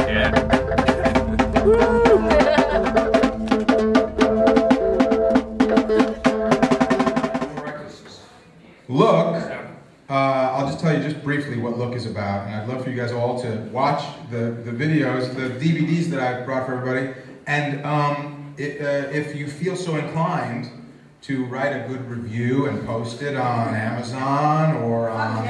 Look, I'll just tell you just briefly what Look is about, and I'd love for you guys all to watch the videos, the DVDs that I've brought for everybody, and if you feel so inclined to write a good review and post it on Amazon or on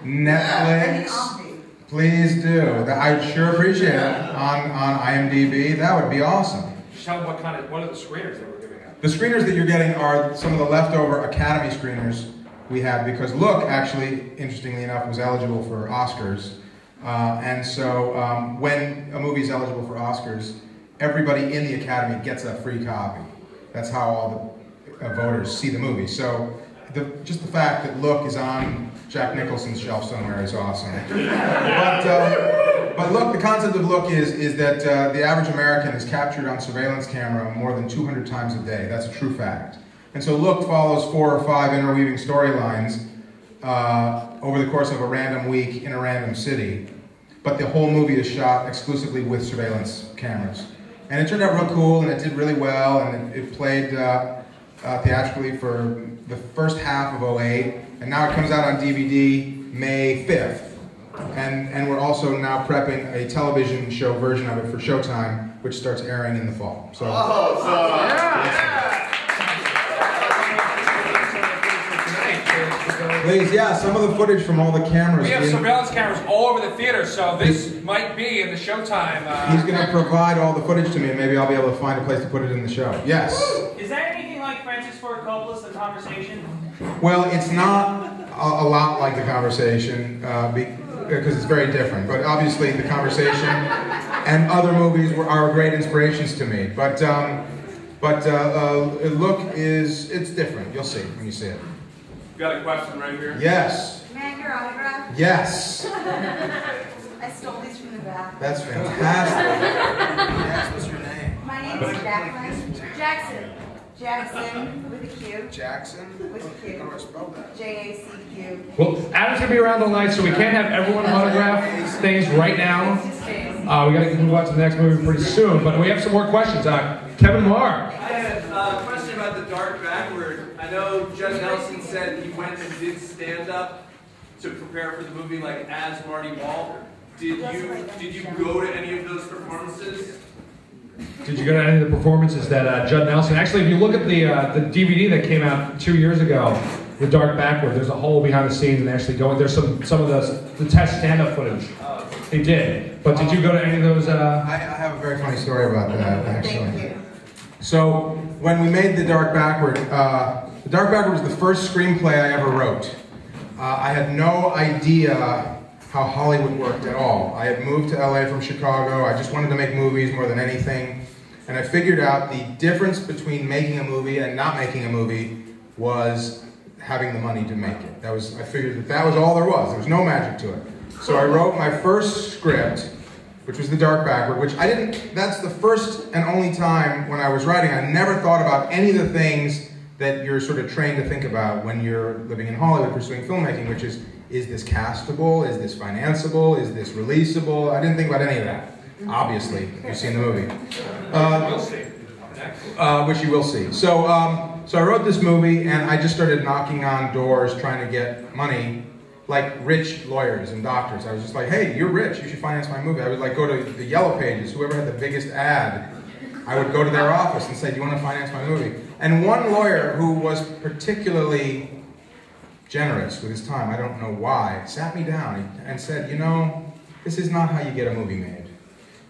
Netflix, please do. I'd sure appreciate it. On IMDb, that would be awesome. Just tell them what are the screeners that we're giving out? The screeners that you're getting are some of the leftover Academy screeners we had, because Look, actually, interestingly enough, was eligible for Oscars. And so when a movie is eligible for Oscars, everybody in the Academy gets a free copy. That's how all the voters see the movie. So just the fact that Look is on Jack Nicholson's shelf somewhere is awesome. But look, the concept of Look is that the average American is captured on surveillance camera more than 200 times a day. That's a true fact. And so Look follows 4 or 5 interweaving storylines over the course of a random week in a random city. But the whole movie is shot exclusively with surveillance cameras. And it turned out real cool, and it did really well, and it played theatrically for the first half of '08, and now it comes out on DVD May 5th. And we're also now prepping a television show version of it for Showtime, which starts airing in the fall. So, please, yeah, some of the footage from all the cameras. We have surveillance cameras all over the theater, so this might be in the Showtime. He's going to provide all the footage to me, and maybe I'll be able to find a place to put it in the show. Yes? Is that anything like Francis Ford Coppola's The Conversation? Well, it's not a lot like The Conversation, because it's very different. But obviously, The Conversation and other movies are great inspirations to me. But Look it's different. You'll see when you see it. Got a question right here? Yes. May I have your autograph? Yes. I stole these from the back. That's fantastic. Yes, what's your name? My name is Jackson. Jackson with a Q. Jackson? With a Q. How do I spell that? J-A-C-Q. Well, Adam's going to be around all night, so we can't have everyone autograph things right now. We got to move on to the next movie pretty soon, but we have some more questions. Kevin Marr. I had a question about the dark backward. I know Judd Nelson said he went and did stand-up to prepare for the movie, like as Marty Wall. Did you go to any of those performances? Did you go to any of the performances that Judd Nelson? Actually, if you look at the DVD that came out 2 years ago, The Dark Backward, there's a whole behind the scenes and actually going. There's some of the test stand-up footage. They did. But did you go to any of those? I have a very funny story about that, actually. Thank you. So when we made The Dark Backward was the first screenplay I ever wrote. I had no idea how Hollywood worked at all. I had moved to LA from Chicago. I just wanted to make movies more than anything. And I figured out the difference between making a movie and not making a movie was having the money to make it. I figured that was all there was. There was no magic to it. So I wrote my first script, which was The Dark Backward, which that's the first and only time when I was writing, I never thought about any of the things that you're sort of trained to think about when you're living in Hollywood pursuing filmmaking, which is this castable? Is this financeable? Is this releasable? I didn't think about any of that, obviously, if you've seen the movie. Which you will see. So I wrote this movie, and I just started knocking on doors trying to get money, like rich lawyers and doctors. I was just like, hey, you're rich, you should finance my movie. I would like go to the Yellow Pages, whoever had the biggest ad, I would go to their office and say, do you want to finance my movie? And one lawyer who was particularly generous with his time, I don't know why, sat me down and said, you know, this is not how you get a movie made.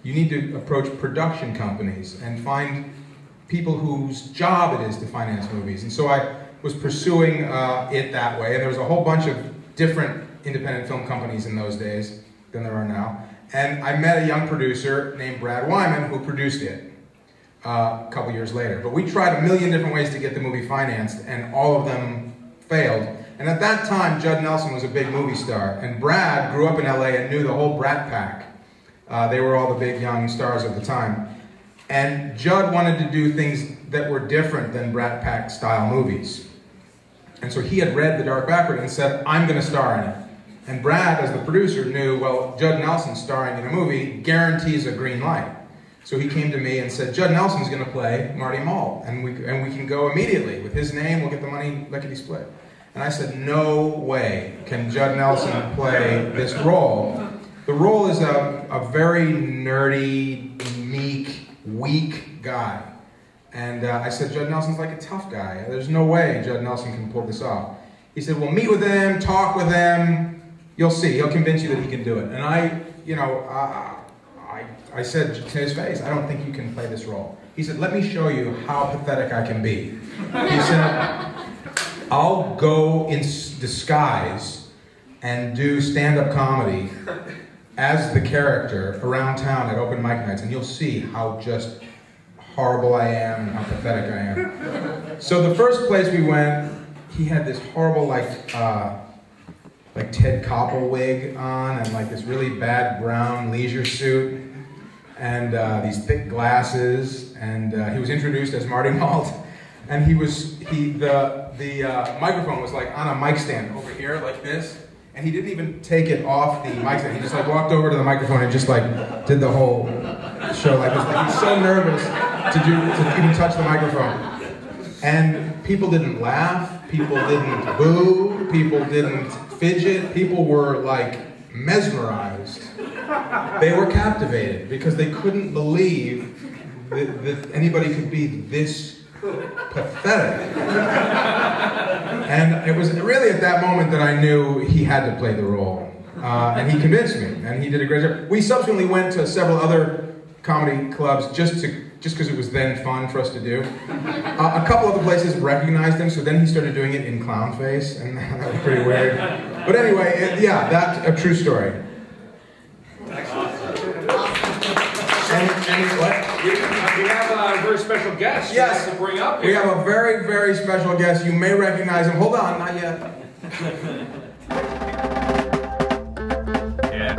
You need to approach production companies and find people whose job it is to finance movies. And so I was pursuing it that way, and there was a whole bunch of different independent film companies in those days than there are now. And I met a young producer named Brad Wyman who produced it a couple years later. But we tried a million different ways to get the movie financed, and all of them failed. And at that time, Judd Nelson was a big movie star, and Brad grew up in LA and knew the whole Brat Pack. They were all the big young stars of the time. And Judd wanted to do things that were different than Brat Pack style movies. And so he had read The Dark Backward and said, I'm going to star in it. And Brad, as the producer, knew, well, Judd Nelson starring in a movie guarantees a green light. So he came to me and said, Judd Nelson's going to play Marty Malt, and we can go immediately. With his name, we'll get the money lickety split. And I said, no way can Judd Nelson play this role. The role is a very nerdy, meek, weak guy. And I said, Judd Nelson's like a tough guy. There's no way Judd Nelson can pull this off. He said, well, meet with him, talk with him. You'll see. He'll convince you that he can do it. And I said to his face, I don't think you can play this role. He said, let me show you how pathetic I can be. He said, I'll go in disguise and do stand-up comedy as the character around town at open mic nights, and you'll see how just horrible I am and how pathetic I am. So the first place we went, he had this horrible like Ted Koppel wig on and like this really bad brown leisure suit and these thick glasses, and he was introduced as Marty Malt, and the microphone was like on a mic stand over here like this, and he didn't even take it off the mic stand. He just like walked over to the microphone and just like did the whole show like this. Like he was so nervous to even touch the microphone. And people didn't laugh, people didn't boo, people didn't fidget, people were like mesmerized. They were captivated because they couldn't believe that anybody could be this pathetic. And it was really at that moment that I knew he had to play the role. And he convinced me, and he did a great job. We subsequently went to several other comedy clubs just because it was then fun for us to do. A couple other places recognized him, so then he started doing it in clown face, and that was pretty weird. But anyway, yeah, that's a true story. And what? We have a very special guest. Yes, to bring up here. We have a very, very special guest. You may recognize him. Hold on, not yet. Yeah.